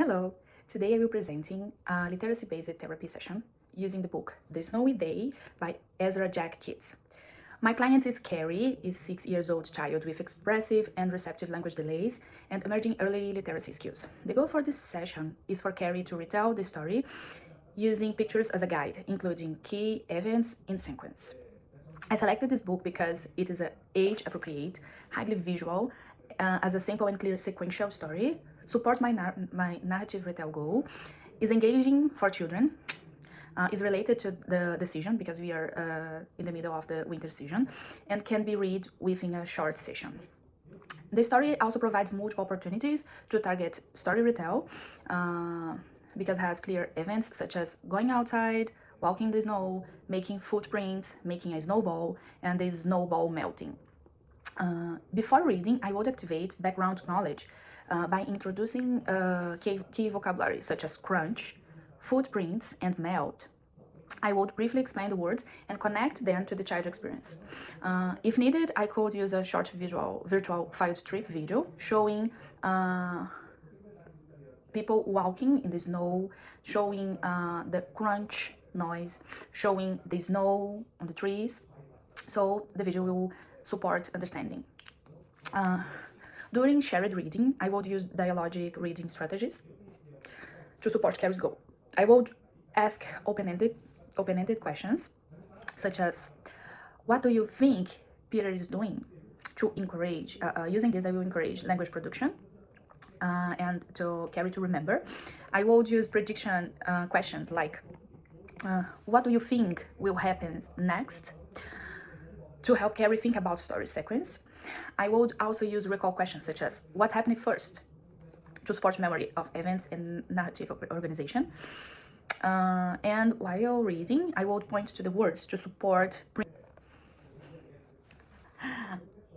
Hello, today I will be presenting a literacy-based therapy session using the book The Snowy Day by Ezra Jack Keats. My client is Carrie, a 6-year-old child with expressive and receptive language delays and emerging early literacy skills. The goal for this session is for Carrie to retell the story using pictures as a guide, including key events in sequence. I selected this book because it is age-appropriate, highly visual, as a simple and clear sequential story, support my narrative retell goal, is engaging for children, is related to the season because we are in the middle of the winter season, and can be read within a short session. The story also provides multiple opportunities to target story retell because it has clear events such as going outside, walking in the snow, making footprints, making a snowball, and the snowball melting. Before reading, I would activate background knowledge by introducing key vocabulary such as crunch, footprints, and melt. I would briefly explain the words and connect them to the child experience. If needed, I could use a short virtual field trip video showing people walking in the snow, showing the crunch noise, showing the snow on the trees, so the video will support understanding. During shared reading, I would use dialogic reading strategies to support Carrie's goal. I would ask open-ended questions, such as, what do you think Peter is doing? To encourage, using this, I will encourage language production and to Carrie to remember. I would use prediction questions like, what do you think will happen next? To help Carrie think about story sequence. I would also use recall questions such as, what happened first? To support memory of events and narrative organization. And while reading, I would point to the words to support.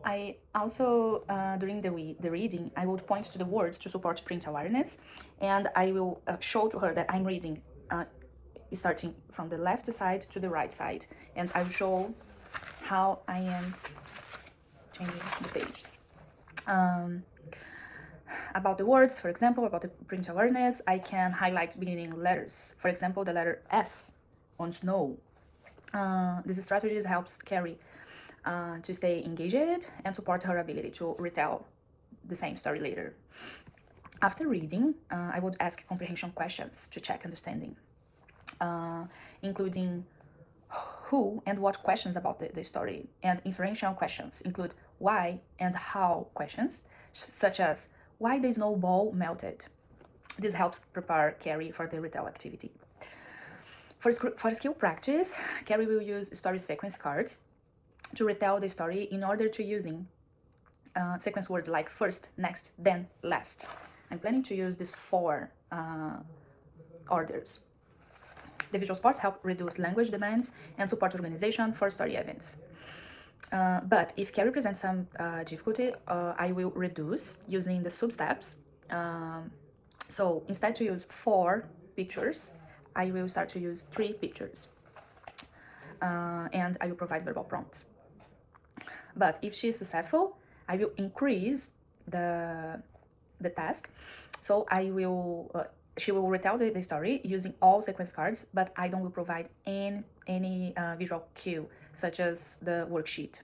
I also, during the reading, I would point to the words to support print awareness, and I will show to her that I'm reading starting from the left side to the right side, and I will show how I am changing the pages. About the words, for example, about the print awareness, I can highlight beginning letters. For example, the letter S on snow. This strategy helps Carrie to stay engaged and support her ability to retell the same story later. After reading, I would ask comprehension questions to check understanding, including who and what questions about the story, and inferential questions include why and how questions, such as why the snowball melted. This helps prepare Carrie for the retell activity. For skill practice, Carrie will use story sequence cards to retell the story in order to using sequence words like first, next, then, last. I'm planning to use these 4 orders. The visual supports help reduce language demands and support organization for story events. But if Carrie presents some difficulty, I will reduce using the sub-steps. So instead to use 4 pictures, I will start to use 3 pictures. And I will provide verbal prompts. But if she is successful, I will increase the task. So she will retell the story using all sequence cards, but I don't will provide any visual cue, such as the worksheet.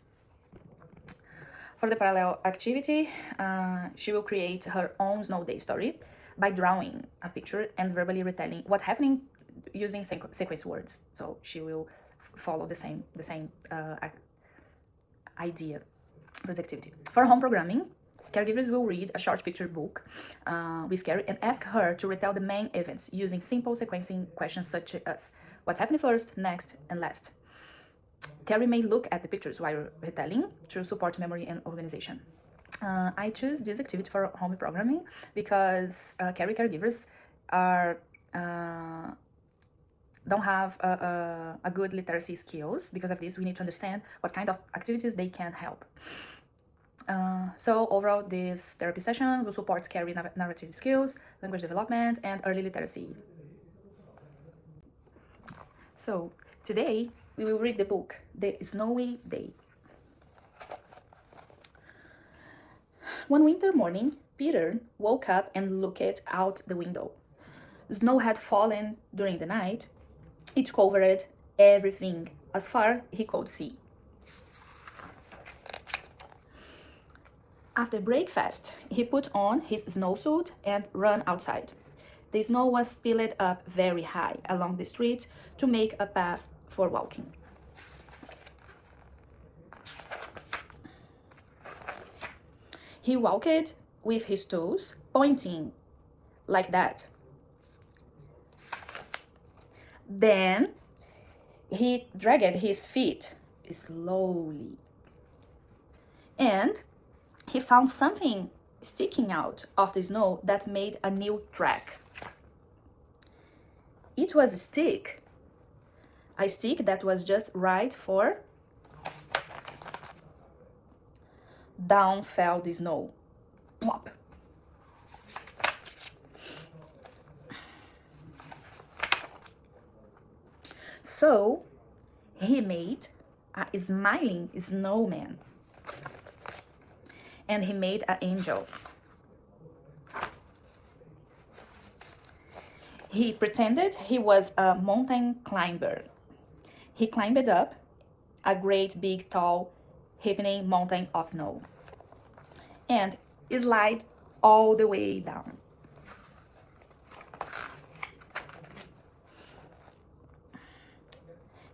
For the parallel activity, she will create her own snow day story by drawing a picture and verbally retelling what's happening using sequence words. So she will follow the same idea for the activity. For home programming, caregivers will read a short picture book with Carrie and ask her to retell the main events using simple sequencing questions such as what's happening first, next, and last. Carrie may look at the pictures while retelling to support memory and organization. I choose this activity for home programming because Carrie caregivers are don't have a good literacy skills. Because of this, we need to understand what kind of activities they can help. So overall, this therapy session will support Carrie narrative skills, language development, and early literacy. So today, we will read the book, The Snowy Day. One winter morning, Peter woke up and looked out the window. Snow had fallen during the night. It covered everything as far he could see. After breakfast, he put on his snowsuit and ran outside. The snow was piled up very high along the street to make a path for walking. He walked with his toes pointing like that. Then he dragged his feet slowly, and he found something sticking out of the snow that made a new track. It was a stick that was just right for... Down fell the snow. Plop. So he made a smiling snowman, and he made an angel. He pretended he was a mountain climber. He climbed up a great big tall happening mountain of snow and slide all the way down.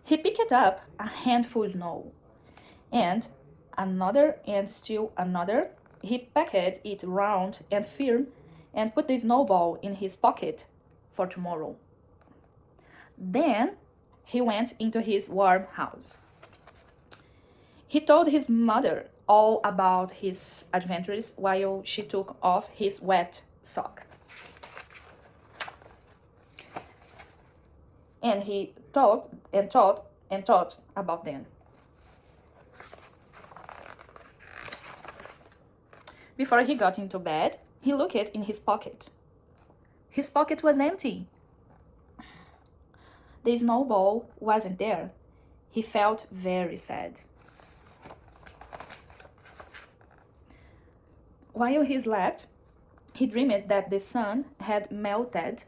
He picked up a handful of snow and another and still another. He packed it round and firm and put the snowball in his pocket for tomorrow. Then he went into his warm house. He told his mother all about his adventures while she took off his wet sock. And he thought about them. Before he got into bed, he looked in his pocket. His pocket was empty. The snowball wasn't there. He felt very sad. While he slept, he dreamed that the sun had melted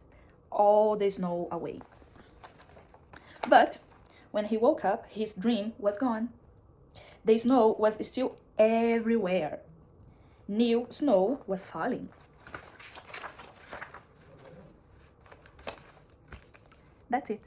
all the snow away. But when he woke up, his dream was gone. The snow was still everywhere. New snow was falling. That's it.